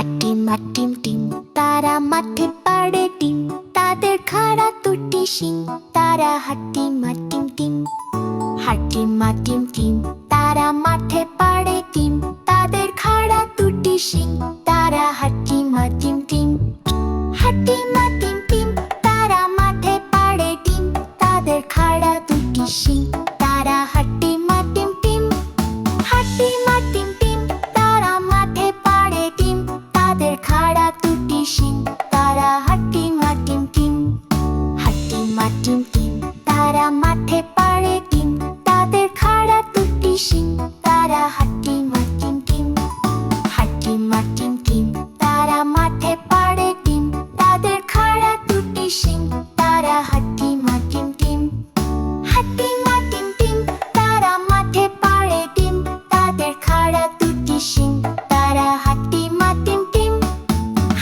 হাট্টিমা টিম টিম, তারা মাঠে পাড়ে ডিম, তাদের খাড়া দুটি শিং, তারা হাট্টিমা টিম টিম। হাট্টিমা টিম টিম, তারা মাঠে পাড়ে ডিম, তাদের খাড়া দুটি শিং, তারা হাট্টিমা টিম টিম। হাট্টিমা টিম টিম, তারা মাঠে পাড়ে ডিম, তাদের খাড়া দুটি শিং, তারা হাট্টিমা টিম টিম। হাট্টিমা টিম টিম, তারা মাঠে পাড়ে ডিম, তাদের খাড়া দুটি শিং, তারা হাট্টিমা টিম টিম। হাট্টিমা টিম টিম, তারা মাঠে পাড়ে ডিম, তাদের খাড়া দুটি শিং, তারা হাট্টিমা টিম টিম। হাট্টিমা টিম টিম, তারা মাঠে পাড়ে ডিম, তাদের খাড়া দুটি শিং, তারা হাট্টিমা টিম টিম। হাট্টিমা টিম টিম, তারা মাঠে পাড়ে ডিম, তাদের খাড়া দুটি শিং, তারা হাট্টিমা টিম টিম।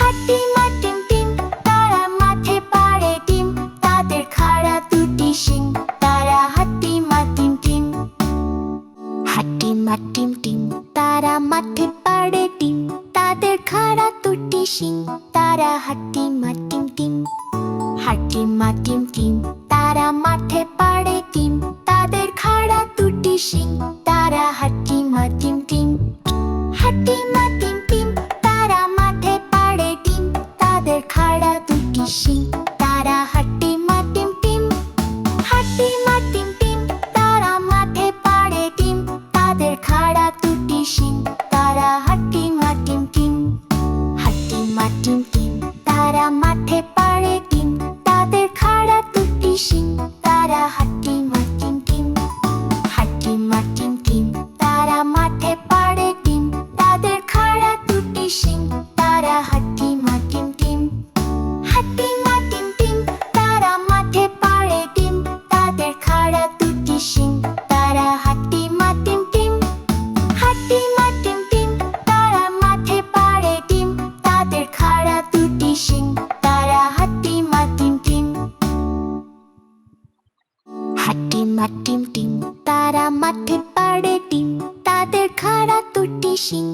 হাট্টিমা টিম টিম, তারা মাঠে পাড়ে ডিম, তাদের খাড়া দুটি শিং, তারা হাট্টিমা টিম টিম। হাট্টিমা টিম টিম, তারা মাঠে পাড়ে ডিম, তাদের খাড়া দুটি শিং, তারা হাট্টিমা টিম টিম। হাট্টিমা টিম টিম, তারা মাঠে পাড়ে ডিম, তাদের খাড়া দুটি শিং, তারা হাট্টিমা টিম টিম। হাট্টিমা টিম টিম, তারা মাঠে পাড়ে ডিম, তাদের খাড়া দুটি শিং, তারা হাট্টিমা টিম টিম। হাট্টিমা টিম টিম, তারা মাঠে পাড়ে ডিম, তাদের খাড়া দুটি শিং, তারা হাট্টিমা টিম টিম। হাট্টিমা টিম টিম, তারা মাঠে পাড়ে ডিম, তাদের খাড়া দুটি শিং, তারা হাট্টিমা টিম টিম। হাট্টিমা টিম টিম, তারা মাঠে পাড়ে ডিম, তাদের খাড়া দুটি শিং, তারা হাট্টিমা টিম টিম। হাট্টিমা টিম টিম, তারা মাঠে পাড়ে ডিম, তাদের খাড়া দুটি শিং, তারা হাট্টিমা টিম টিম। হাট্টিমা টিম টিম, তারা মাঠে পাড়ে ডিম, তাদের খাড়া দুটি শিং, তারা হাট্টিমা টিম টিম। হাট্টিমা টিম টিম, তারা মাঠে পাড়ে ডিম, তাদের খাড়া দুটি শিং,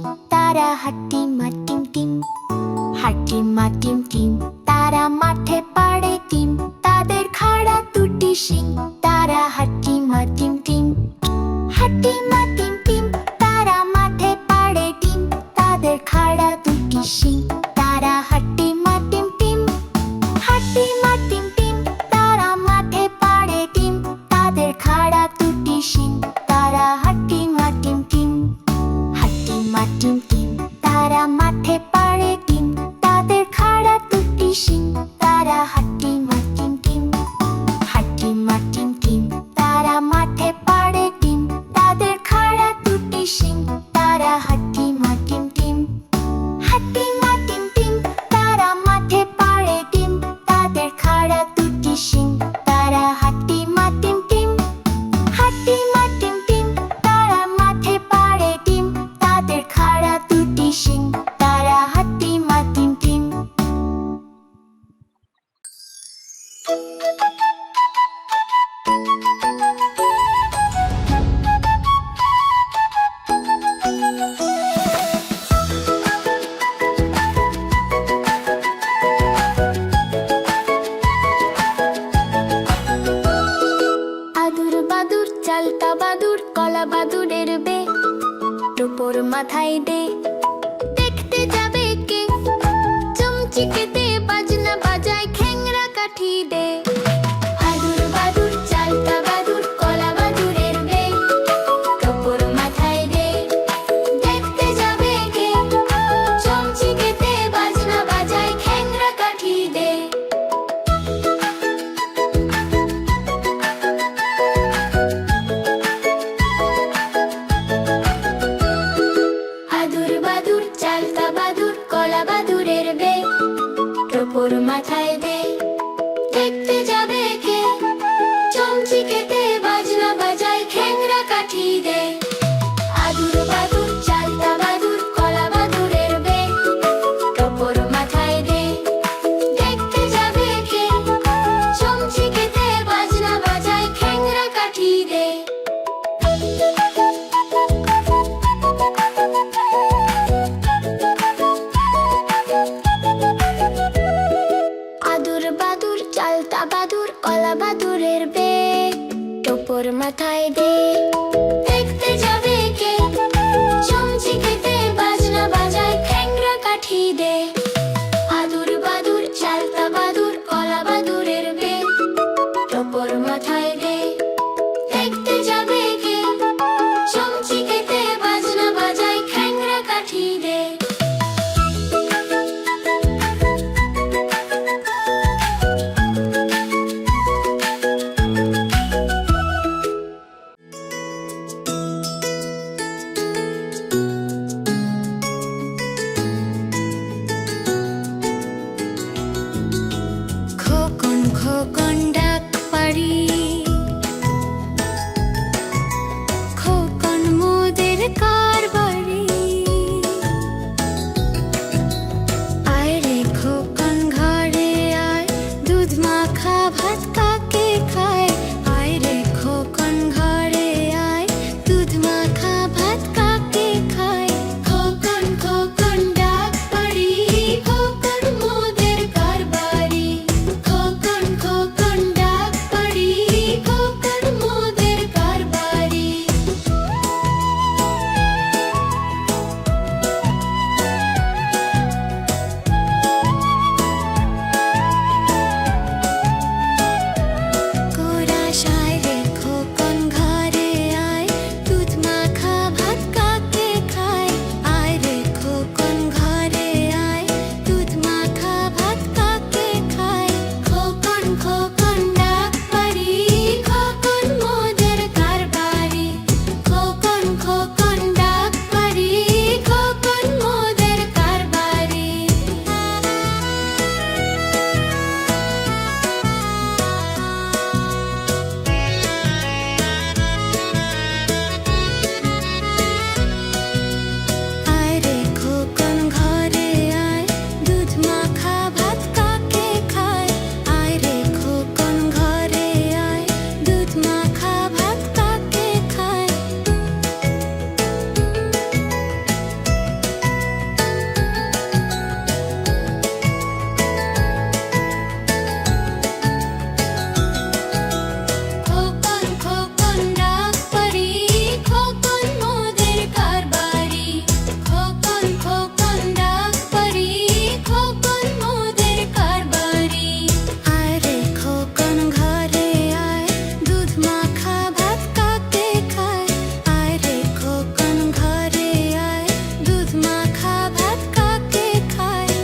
তারা হাট্টিমা টিম টিম। হাট্টিমা টিম টিম, তারা মাঠে পাড়ে ডিম, তাদের খাড়া দুটি শিং, তারা হাট্টিমা টিম টিম। হাট্টিমা টিম টিম, তারা মাঠে পাড়ে ডিম, তাদের খাড়া দুটি শিং, তারা হাট্টিমা টিম টিম। হাট্টিমা টিম টিম, তারা মাঠে পাড়ে ডিম, তাদের খাড়া দুটি শিং, তারা হাট্টিমা টিম টিম। হাট্টিমা টিম টিম, তারা মাঠে পাড়ে ডিম, তাদের খাড়া দুটি শিং, তারা হাট্টিমা টিম টিম। হাট্টিমা টিম টিম, তারা মাঠে পাড়ে ডিম, তাদের খাড়া দুটি শিং, তারা হাট্টিমা টিম টিম। হাট্টিমা টিম টিম, তারা মাঠে পাড়ে ডিম, তাদের খাড়া দুটি শিং, তারা হাট্টিমা টিম টিম। হাট্টিমা টিম টিম, তারা মাঠে পাড়ে ডিম, তাদের খাড়া দুটি শিং, তারা হাট্টিমা টিম টিম। আদুর বাদুর চালতা বাদুর কলা বাদুরের বে, টোপর মাথায় দে, দেখতে যাবে কে, চমচিকে দে, বাজনা বাজায় খ্যাংরা কাঠি দে। আদুর বাদুর চালতা বাদুর কলা বাদুরের বে, টোপর মাথায় দে, দেখতে যাবে কে, চমচিকে দে, বাজনা বাজায় খ্যাংরা কাঠি দে। আদুর বাদুর চালতা বাদুর কলা বাদুরের বে, টোপর মাথায় দে, দেখতে যাবে কে, চমচিকে দে, বাজনা বাজায় খ্যাংরা কাঠি দে। আদুর বাদুর চালতা বাদুর কলা বাদুরের বে, টোপর মাথায় দে, দেখতে যাবে কে, চমচিকে দে, বাজনা বাজায় খ্যাংরা কাঠি দে। কলা বাদুরের বেগ, টোপর মাথায় দে। দেখতে যাবে কে? চমচি খেতে বাজনা বাজায়, ঠ্যাংরা কাঠি দে। আদুর বাদুর চালতা বাদুর, কলা বাদুরের বেগ, টোপর মাথায় দে। দেখতে যাবে কে? চমচি খেতে বাজনা বাজায়, ঠ্যাংরা কাঠি দে। খোকন খোকন ডাক পারি, খোকন মোদের কারবারি। আয় রে খোকন ঘরে আয়, দুধ মাখা ভাত কাকে খায়। আয় রে খোকন ঘরে আয়, দুধ মাখা ভাত কাকে খায়। খোকন খোকন ডাক পারি, খোকন মোদের কারবারি। খোকন খোকন ডাক পারি, খোকন মোদের কারবারি। কোরাস আয় রে খোকন ঘরে আয়, দুধ মাখা ভাত কাকে খায়। আয় রে খোকন ঘরে আয়, দুধ মাখা ভাত কাকে খায়। খোকন খোকন ডাক পারি, খোকন মোদের কারবারি। খোকন খোকন ডাক পারি, খোকন মোদের কারবারি। আয় রে খোকন ঘরে আয়, দুধ মাখা ভাত কাকে খায়। আয় রে খোকন ঘরে আয়, দুধ মাখা ভাত কাকে খায়। খোকন খোকন ডাক পারি, খোকন মোদের কারবারি। খোকন খোকন ডাক পারি, খোকন মোদের কারবারি। আয় রে খোকন ঘরে আয়, দুধ মাখা ভাত কাকে খায়। আয় রে খোকন ঘরে আয়, দুধ মাখা ভাত কাকে খায়।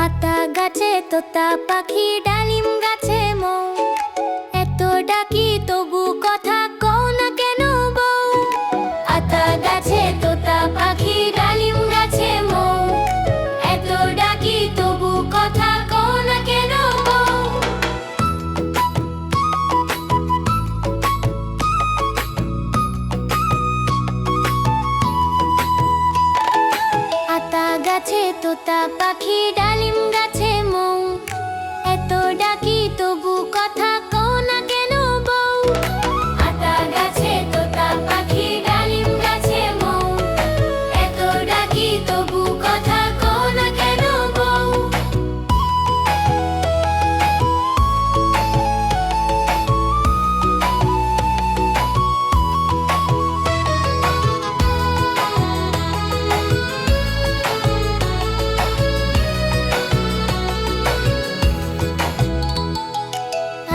আতা গাছে তোতা পাখি, ডালিম গাছে মৌ। এত ডাকি তবু কথা কও না কেন বউ? আতা গাছে তোতা পাখি, ডালিম গাছে মৌ। এত ডাকি তবু কথা কও না কেন বউ? আতা গাছে তোতা পাখি, ডালিম গাছে মৌ। এত ডাকি তবু কথা কও না কেন বউ? আতা গাছে তোতা পাখি, ডালিম গাছে মৌ। এত ডাকি তবু কথা কও না কেন বউ?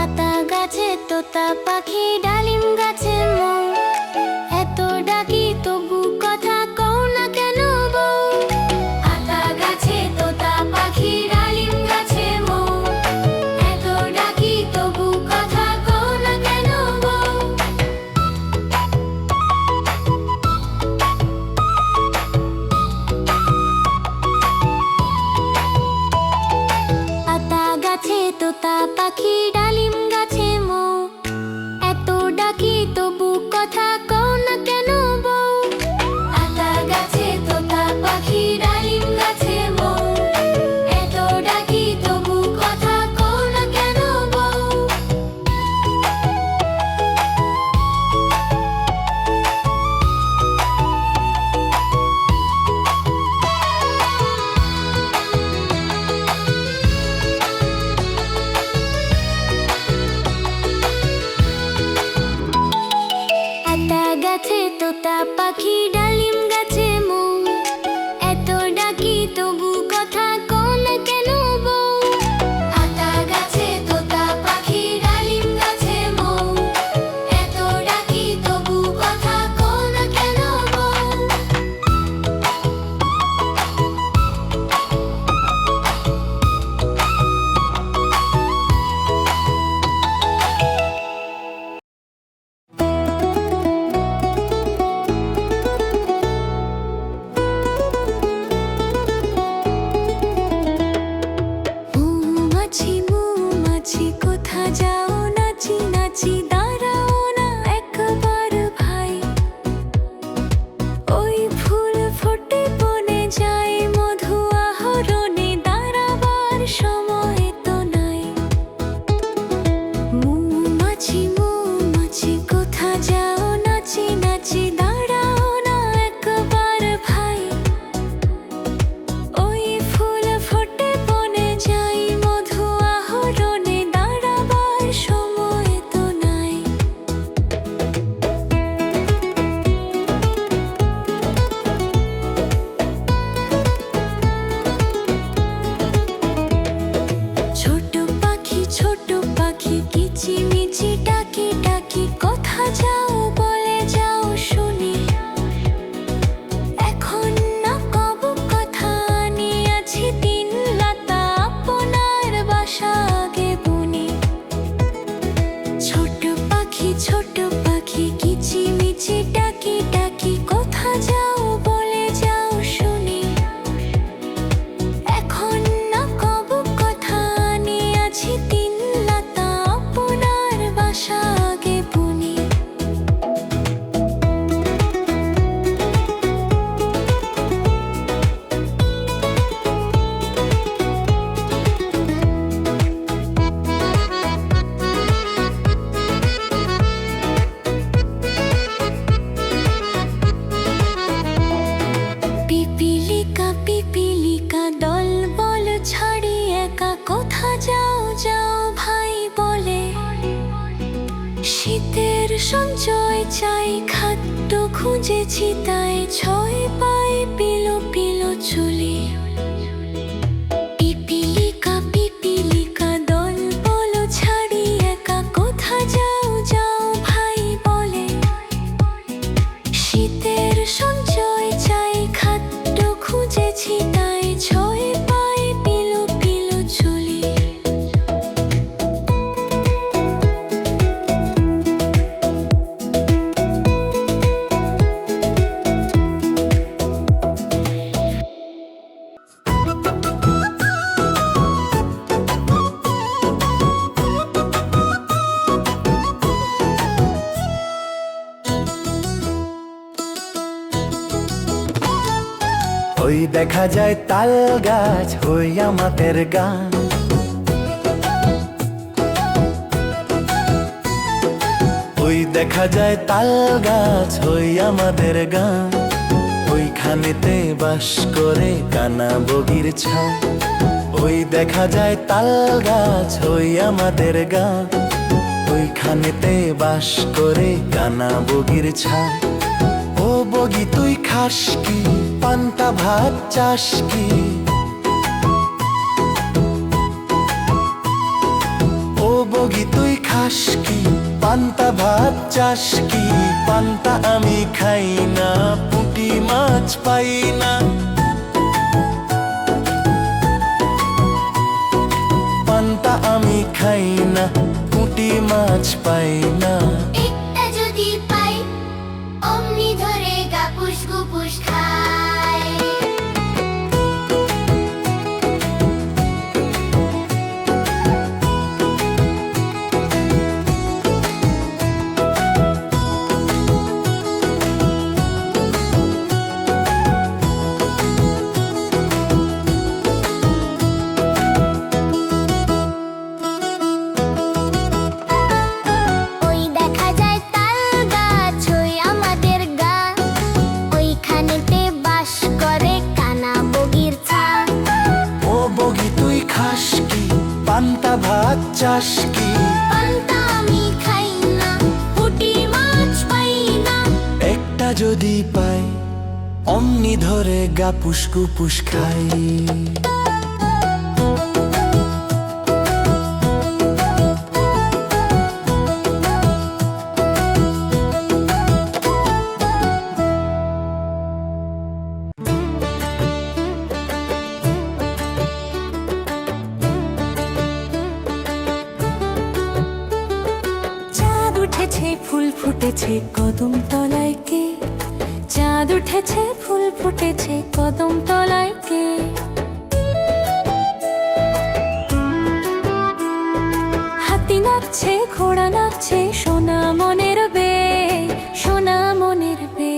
আতা গাছে তোতা পাখি, ডালিম গাছে মৌ। এত ডাকি তবু কথা কও না কেন বউ? আতা গাছে তোতা পাখি, ডালিম গাছে মৌ। এত ডাকি তবু কথা কও না কেন বউ? আতা গাছে তোতা পাখি, ডালিম গাছে মৌ। এত খুঁজেছি তাই ছয় পায়ে পিলো পিলো চুলি। পিপিলিকা পিপিলিকা দল বলো ছাড়ি একা কোথা যাও যাও ভাই বলে। শীতের সঞ্চয় চাই খাদ্য খুঁজেছি তাই ছয় পায়ে পিলো পিলো চুলি। ওই দেখা যায় তাল গাছ হই আমাদের গান। ওই দেখা যায় তাল গাছ হই আমাদের গান। ওইখানেতে বাস করে কানা বগির ছাই। ওই দেখা যায় তাল গাছ হই আমাদের গান। ওইখানেতে বাস করে কানা বগির ছাই। ও বগি তুই খাস কি পান্তা ভাত চাস কি? ও বগি তুই খাস কি পান্তা ভাত চাস কি? পান্তা আমি খাই না পুঁটি মাছ পাই না। পান্তা আমি খাই না পুঁটি মাছ পাই না। একটা যদি পাই অমনি ধরে গাপুস গুপুস খায়। ওই দেখা যায় তাল গাছ হই আমাদের গান। ওইখানেতে বাস করে কানা বগির ছাই। ও বগি তুই খাস কি পান্তা ভাত চাস কি? পান্তা আমি খাই না পুঁটি মাছ পাই না। একটা যদি পাই অমনি ধরে গাপুস গুপুস খাই। চাঁদ উঠেছে ফুল ফুটেছে কদম তলায় কে? চাঁদ উঠেছে ফুল ফুটেছে কদম তলায় কে? হাতি নাচছে ঘোড়া নাচছে সোনা মনের বে, সোনা মনের বে।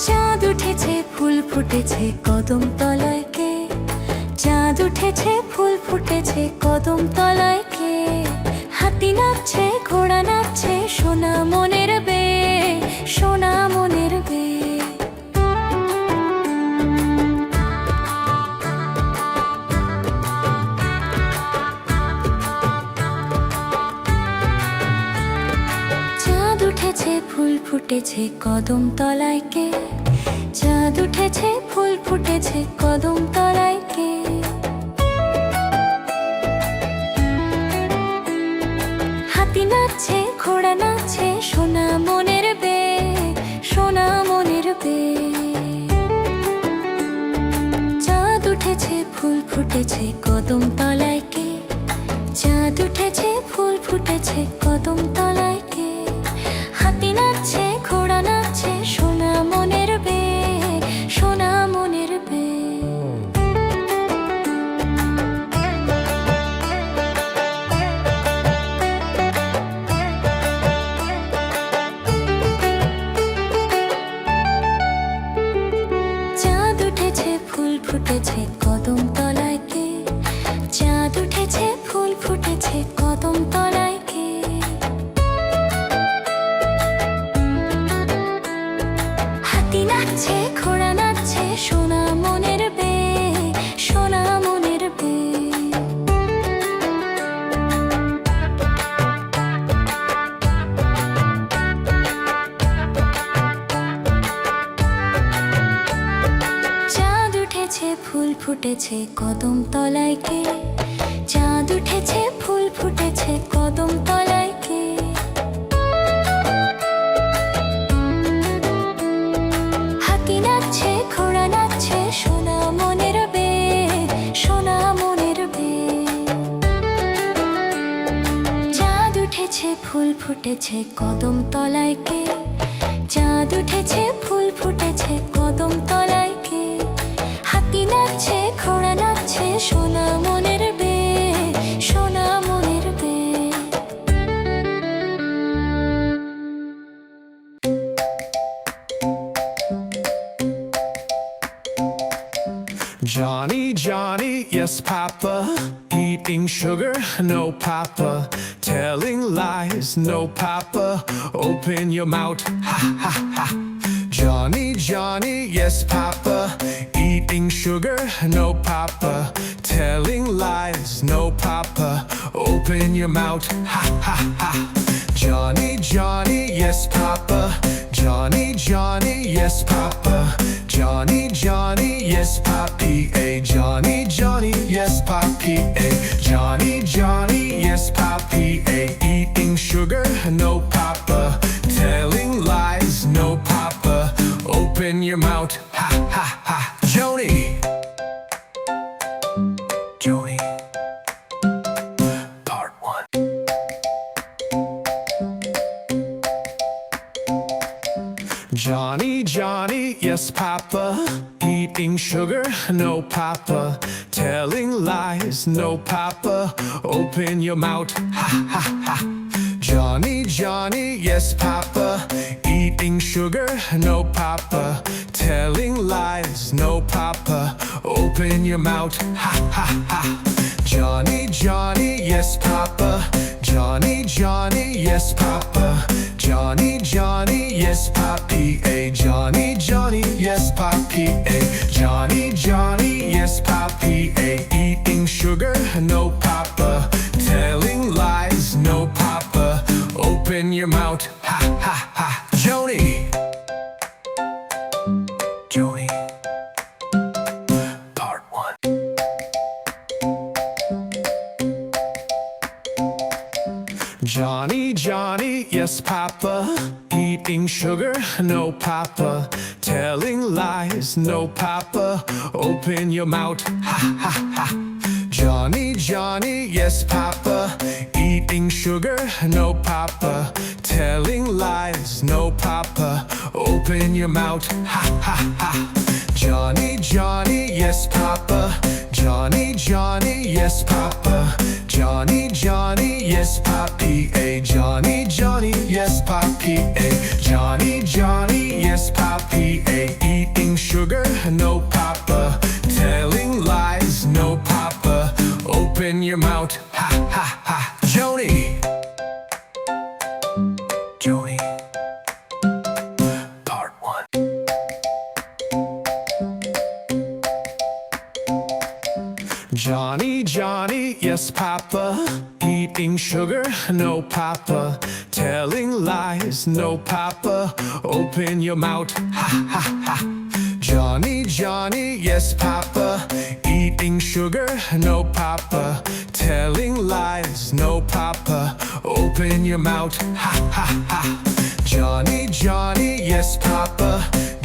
চাঁদ উঠেছে ফুল ফুটেছে কদম তলায় কে? চাঁদ উঠেছে ফুল ফুটেছে কদম তলায় কে? হাতি নাচছে ঘোড়া নাচছে সোনা মনের বে, সোনা মনের বে। চাঁদ উঠেছে ফুল ফুটেছে কদম তলায় কে? চাঁদ উঠেছে ফুল ফুটেছে কদম তলায় কে? হাতি নাচছে ঘোড়া নাচছে সোনা মনের বে, সোনা মনের বে। চাঁদ উঠেছে ফুল ফুটেছে কদম তলায় কে? চাঁদ উঠেছে ফুল ফুটেছে কদম তলায় কে? হাতি নাচছে ঘোড়া নাচছে সোনা মনের বে, সোনা মনের বে। চাঁদ উঠেছে ফুল ফুটেছে কদম তলায় কে? চাঁদ উঠেছে ফুল ফুটেছে কদম তলায় কে? হাতি নাচছে ঘোড়া নাচছে সোনা মনের বে, ফুটেছে কদম তলায় কে? চাঁদ উঠেছে ফুল ফুটেছে কদম তলায় কে? হাতি নাচছে ঘোড়া নাচছে সোনা মনের বেগ, সোনা মনের বেগ। চাঁদ উঠেছে ফুল ফুটেছে কদম তলায় কে? চাঁদ উঠেছে ফুল ফুটেছে কদম তলায় কে? হাতি নাচছে ঘোড়া নাচছে সোনা মনের বেগ, সোনা মনের বেগ। Johnny, Johnny, yes, Papa. Eating sugar, no, Papa. Telling lies, no, Papa. Open your mouth, ha, ha, ha. Johnny, Johnny, yes, Papa. Eating sugar, no, Papa. Telling lies, no, Papa. Open your mouth, ha, ha, ha. Johnny, Johnny, yes, Papa. Johnny, Johnny, yes, Papa. Johnny, Johnny, yes, Papi. Johnny, Johnny, yes, Papi. Johnny, Johnny, yes, Papi. Eating sugar, no, Papa. Telling lies, no, Papa. Open your mouth, ha, ha, ha. Joni, Joni. Part 1. Johnny, Johnny, yes, Papa. Eating sugar, no, Papa. Telling lies, no, Papa. Open your mouth, ha, ha, ha. Johnny, Johnny, yes, Papa. Eating sugar, no, Papa. Telling lies, no, Papa. Open your mouth, ha, ha, ha. Johnny, Johnny, yes, Papa. Johnny, Johnny, yes, Papa. Johnny, Johnny, yes, Papi. Johnny, Johnny, yes, Papi. Johnny, Johnny, yes, Papi. Eating sugar, no, Papa. Telling lies, no, Papa. Open your mouth, ha, ha, ha. Joni, Joni. Part 1. Johnny, Johnny, yes, Papa. Eating sugar, no, Papa. Telling lies, no, Papa. Open your mouth, ha, ha, ha. Johnny, Johnny, yes, Papa. Eating sugar, no, Papa. Telling lies, no, Papa. Open your mouth, ha, ha, ha. Johnny, Johnny, yes, Papa. Johnny, Johnny, yes, Papa. Johnny, Johnny, yes, Papi. Johnny, Johnny, yes, Papi. Johnny, Johnny, yes, Papi. Eating sugar, no, Papa. Telling lies, no, Papa. Open your mouth, ha, ha, ha. Joni, Joni. Part 1. Johnny, Johnny, yes, Papa. Eating sugar, no, Papa. Telling lies, no, Papa. Open your mouth, ha, ha, ha. Johnny, Johnny, yes, Papa. Eating sugar, no, Papa. Telling lies, no, Papa. Open your mouth, ha, ha, ha. Johnny, Johnny, yes, Papa.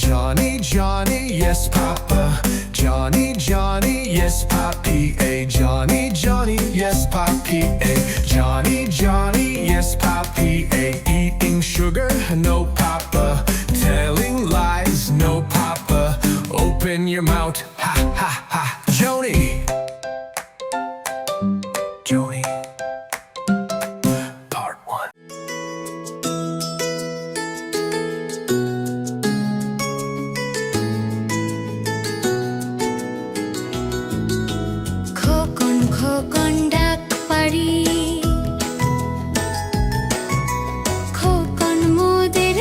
Johnny, Johnny, yes, Papa. Johnny, Johnny, yes, Papi. Johnny, Johnny, yes, Papi. Johnny, Johnny, yes, Papi. Eating sugar, no, Papa. Telling lies, no, Papa. Open your mouth, ha, ha, ha. Joni, Joni. Part 1. Khokon Khokon ডাক পারি, খোকন মোদের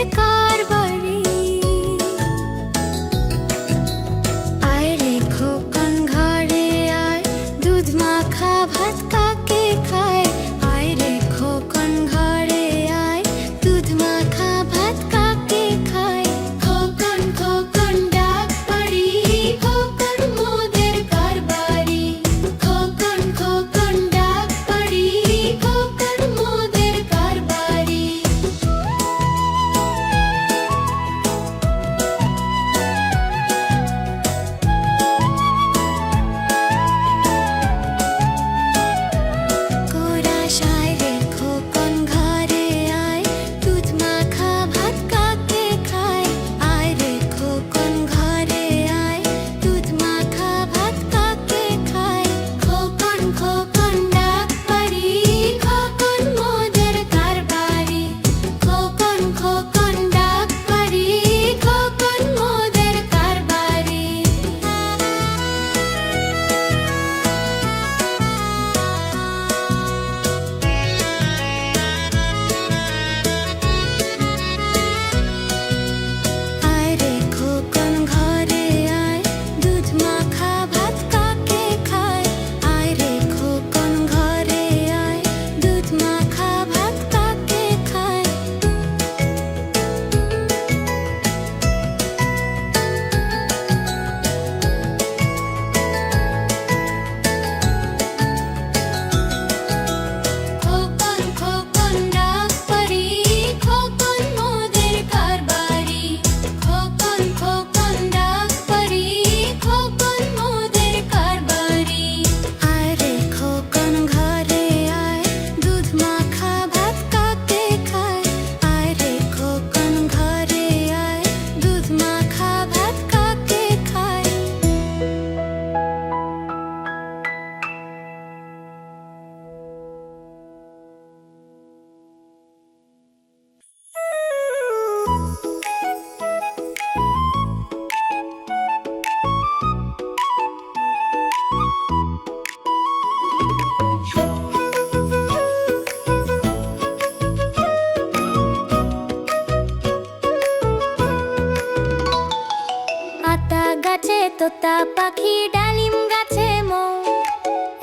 পাখি ডালিম গাছে মৌ,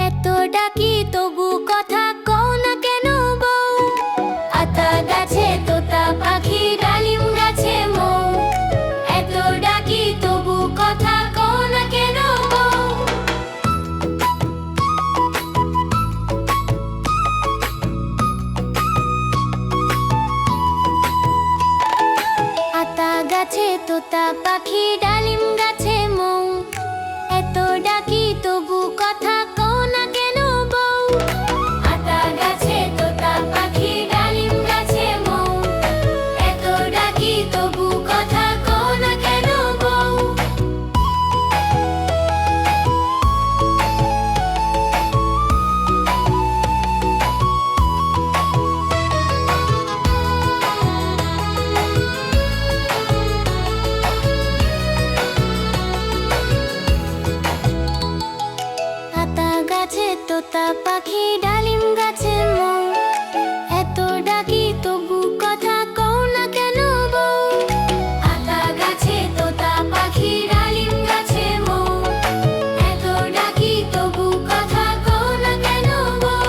এত ডাকি তবু কথা কও না কেন বউ। আতা গাছে তোতা পাখি ডালিম গাছে মৌ, এত ডাকি তবু কথা কও না কেন বউ। আতা গাছে তোতা পাখি ডালিম গাছে মৌ, এত ডাকি তবু কথা কও না কেন বউ। আতা গাছে তোতা পাখি ডালিম গাছে মৌ, এত ডাকি তবু কথা কও না কেন বউ। আতা গাছে তোতা পাখি ডালিম গাছে মৌ, এত ডাকি তবু কথা কও না কেন বউ। আতা গাছে তোতা পাখি ডালিম গাছে মৌ, এত ডাকি তবু কথা কও না কেন বউ।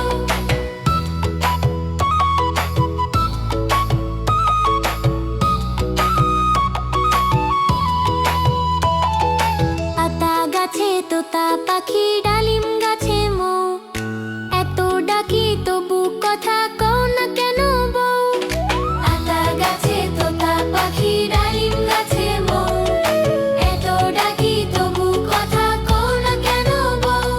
আতা গাছে তোতা পাখি ডালিম গাছে মৌ, এত ডাকি তবু কথা কও না কেন বউ। আতা গাছে তোতা পাখি ডালিম গাছে মৌ, এত ডাকি তবু কথা কও না কেন বউ।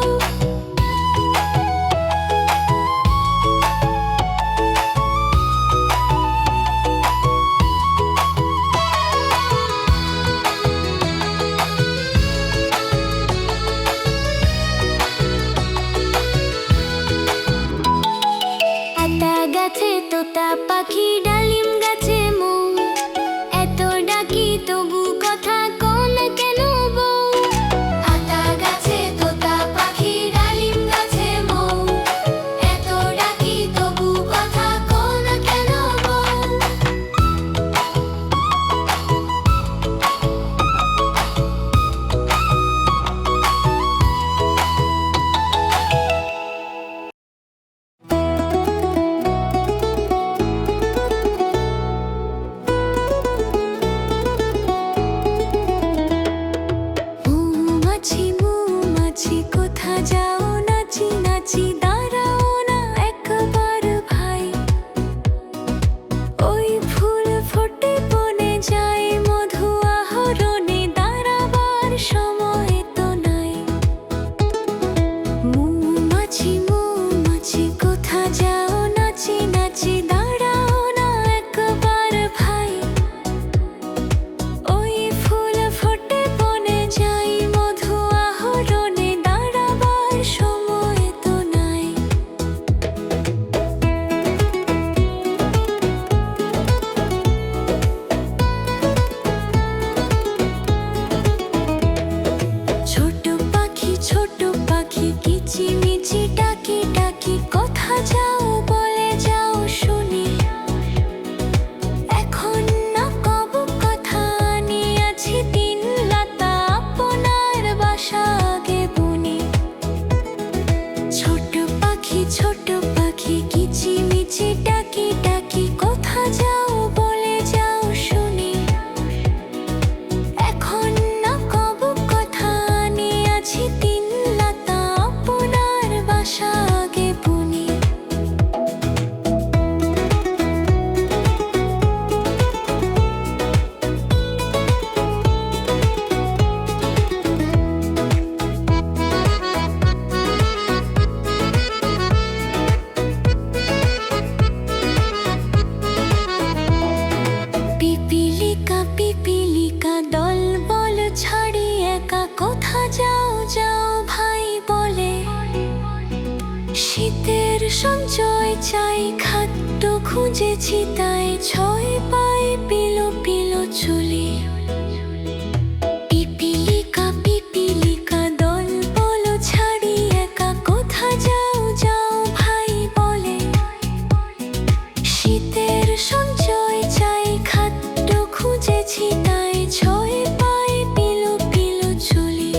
আতা গাছে তোতা পাখি ডালিম গাছে মৌ, এত ডাকি তবু কথা কও না কেন বউ। আতা গাছে তোতা পাখি ডালিম গাছে মৌ, এত ডাকি তবু কথা কও না কেন বউ। মৌমাছি মৌমাছি কোথা যাও নাচি নাচি দাঁড়াও না একবার ভাই। ওই ফুল ফোটে বনে যায় মধু আহরণে দাঁড়াবার সময় তো নাই। মৌমাছি মৌমাছি কোথা যাও নাচি নাচি দাঁড়াও না একবার ভাই। ওই ফুল ফোটে বনে যাই মধু আহরণে দাঁড়াবার সময় তো নাই। ছোট পাখি কিচিমিচি ডাকি ডাকি কোথা যাও বলে যাও শুনি। এখন না কব কথা নিয়েছি তিন লতা আপনার বাসা আগে বুনি। ছোট পাখি কিচিমিচি ডাকি ডাকি কোথা যাও বলে যাও শুনি। এখন না কব কথা নিয়েছি তিন লতা আপনার বাসা আগে বুনি। পিপিলিকা দল বল ছাড়ি একা কোথা যাও যাও ভাই বলে। শীতের সঞ্চয় চাই খাদ্য খুঁজেছি তাই ছয় পাই পিলো পিলো চুলি। পিপিলিকা দল বল ছাড়ি একা কোথা যাও যাও ভাই বলে। শীতের সঞ্চয় চাই খাদ্য খুঁজেছি তাই ছয় পাই পিলো পিলো চুলি।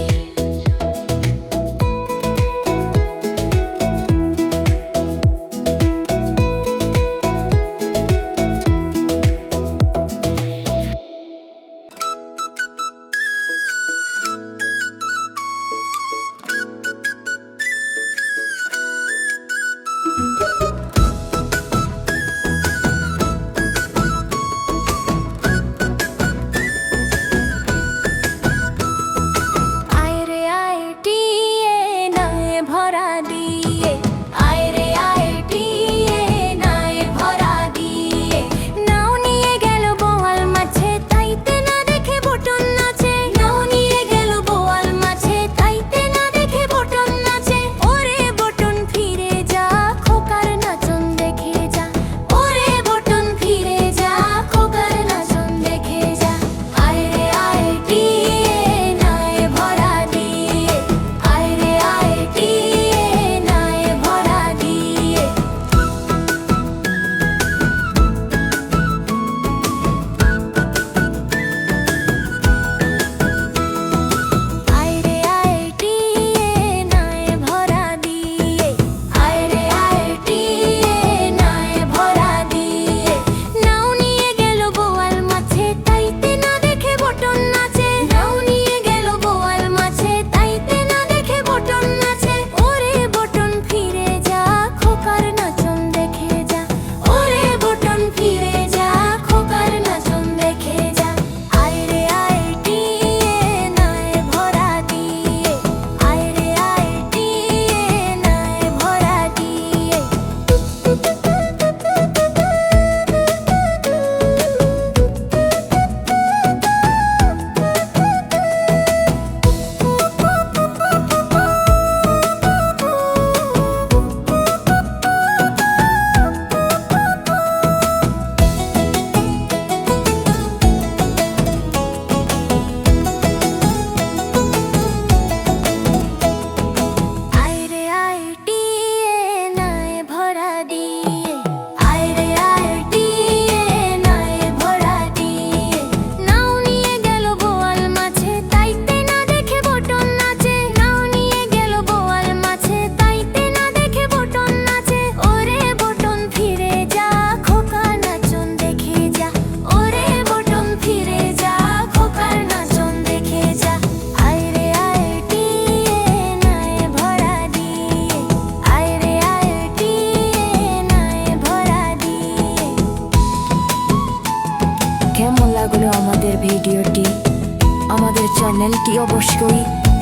চ্যানেলটি অবশ্যই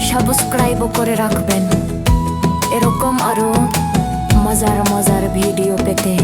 সাবস্ক্রাইব করে রাখবেন এরকম আরো মজার মজার ভিডিও পেতে।